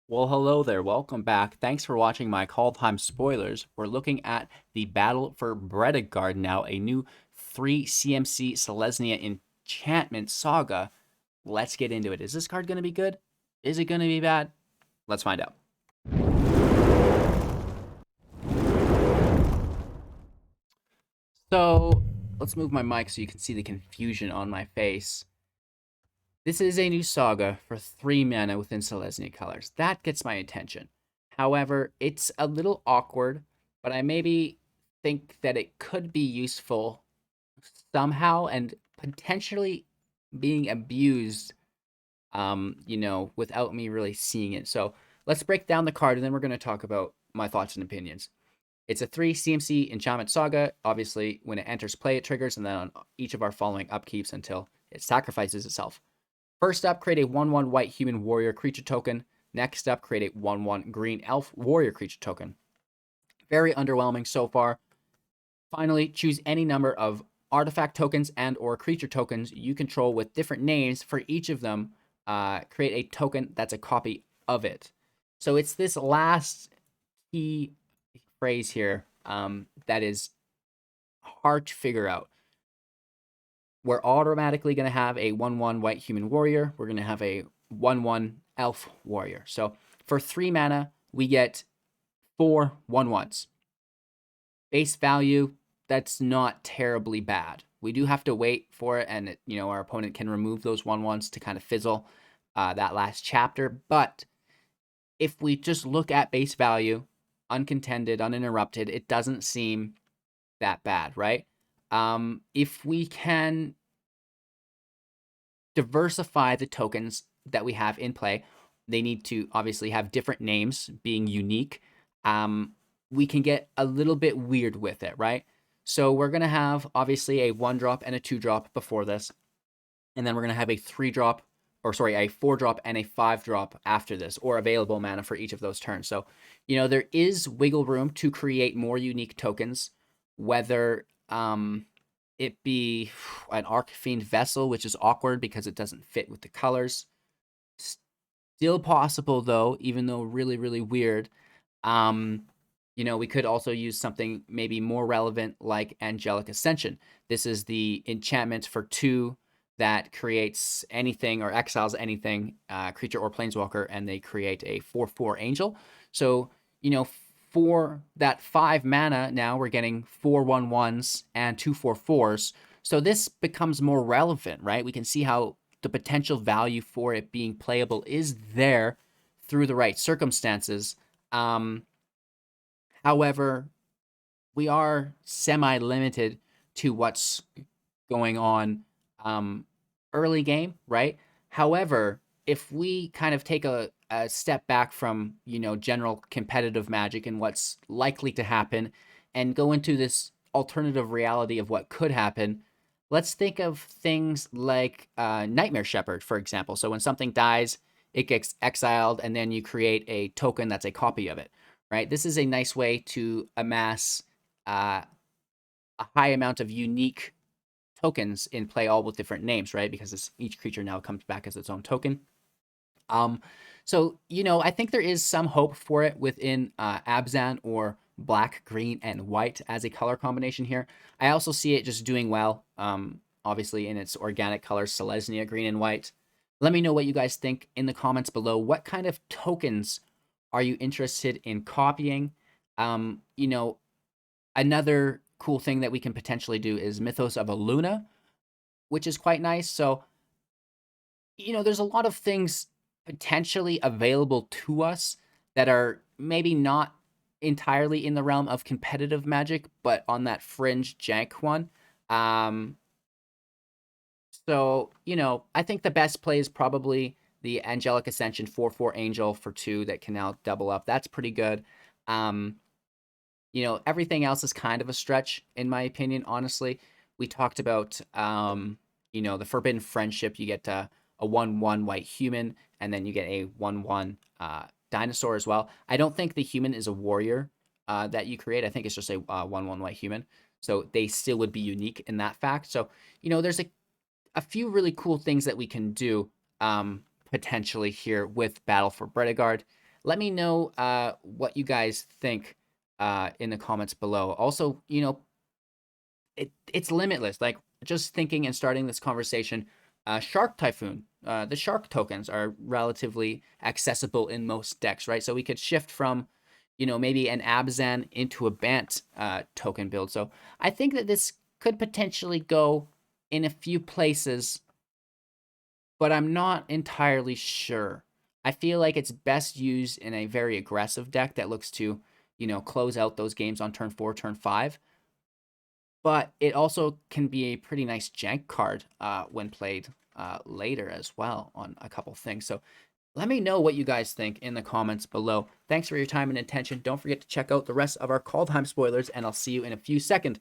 Well, hello there. Welcome back. Thanks for watching my Kaldheim spoilers. We're looking at the Battle for Bretagard now, a new 3 CMC Selesnya enchantment saga. Let's get into it. Is this card going to be good? Is it going to be bad? Let's find out. So, let's move my mic so you can see the confusion on my face. This is a new saga for 3 mana within Selesnya colors. That gets my attention. However, it's a little awkward, but I maybe think that it could be useful somehow and potentially being abused, without me really seeing it. So let's break down the card and then we're going to talk about my thoughts and opinions. It's a 3 CMC enchantment saga. Obviously, when it enters play, it triggers, and then on each of our following upkeeps until it sacrifices itself. First up, create a 1/1 white human warrior creature token. Next up, create a 1/1 green elf warrior creature token. Very underwhelming so far. Finally, choose any number of artifact tokens and or creature tokens you control with different names for each of them. Create a token that's a copy of it. So it's this last key phrase here that is hard to figure out. We're automatically going to have a 1/1 white human warrior. We're going to have a 1/1 elf warrior. So for 3 mana, we get 4 1/1s. Base value, that's not terribly bad. We do have to wait for it, and our opponent can remove those 1/1s to kind of fizzle that last chapter. But if we just look at base value, uncontended, uninterrupted, it doesn't seem that bad, right? If we can diversify the tokens that we have in play, they need to obviously have different names, being unique. We can get a little bit weird with it, right? So we're going to have obviously a 1-drop and a 2-drop before this. And then we're going to have a 3-drop, or sorry, a 4-drop and a 5-drop after this, or available mana for each of those turns. So, there is wiggle room to create more unique tokens, whether it be an Arcfiend Vessel, which is awkward because it doesn't fit with the colors. Still possible, though, even though really, really weird. We could also use something maybe more relevant like Angelic Ascension. This is the enchantment for 2 that creates anything or exiles anything, creature or planeswalker, and they create a 4/4 angel. So, for that 5 mana, now we're getting 4 1/1s and 2 4/4s. So this becomes more relevant, right? We can see how the potential value for it being playable is there through the right circumstances. However, we are semi-limited to what's going on early game, right? However, if we kind of take a step back from, general competitive Magic and what's likely to happen and go into this alternative reality of what could happen, let's think of things like Nightmare Shepherd, for example. So when something dies, it gets exiled, and then you create a token that's a copy of it, right? This is a nice way to amass a high amount of unique tokens in play, all with different names, right? Because each creature now comes back as its own token. So, I think there is some hope for it within Abzan or black, green, and white as a color combination here. I also see it just doing well, obviously, in its organic colors, Selesnya, green and white. Let me know what you guys think in the comments below. What kind of tokens are you interested in copying? Another cool thing that we can potentially do is Mythos of a Luna, which is quite nice. So, there's a lot of things potentially available to us that are maybe not entirely in the realm of competitive Magic, but on that fringe jank one. So, I think the best play is probably the Angelic Ascension 4/4 Angel for 2 that can now double up. That's pretty good. Everything else is kind of a stretch, in my opinion, honestly. We talked about, the Forbidden Friendship. You get a 1/1 white human, and then you get a 1/1 dinosaur as well. I don't think the human is a warrior that you create. I think it's just a 1/1 white human. So they still would be unique in that fact. So, there's a few really cool things that we can do potentially here with Battle for Bretagard. Let me know what you guys think in the comments below. Also, it's limitless. Like, just thinking and starting this conversation, Shark Typhoon, the shark tokens are relatively accessible in most decks, right? So we could shift from, maybe an Abzan into a Bant token build. So I think that this could potentially go in a few places, but I'm not entirely sure. I feel like it's best used in a very aggressive deck that looks to, close out those games on turn 4, turn 5. But it also can be a pretty nice jank card when played later as well on a couple things. So let me know what you guys think in the comments below. Thanks for your time and attention. Don't forget to check out the rest of our Kaldheim spoilers, and I'll see you in a few seconds.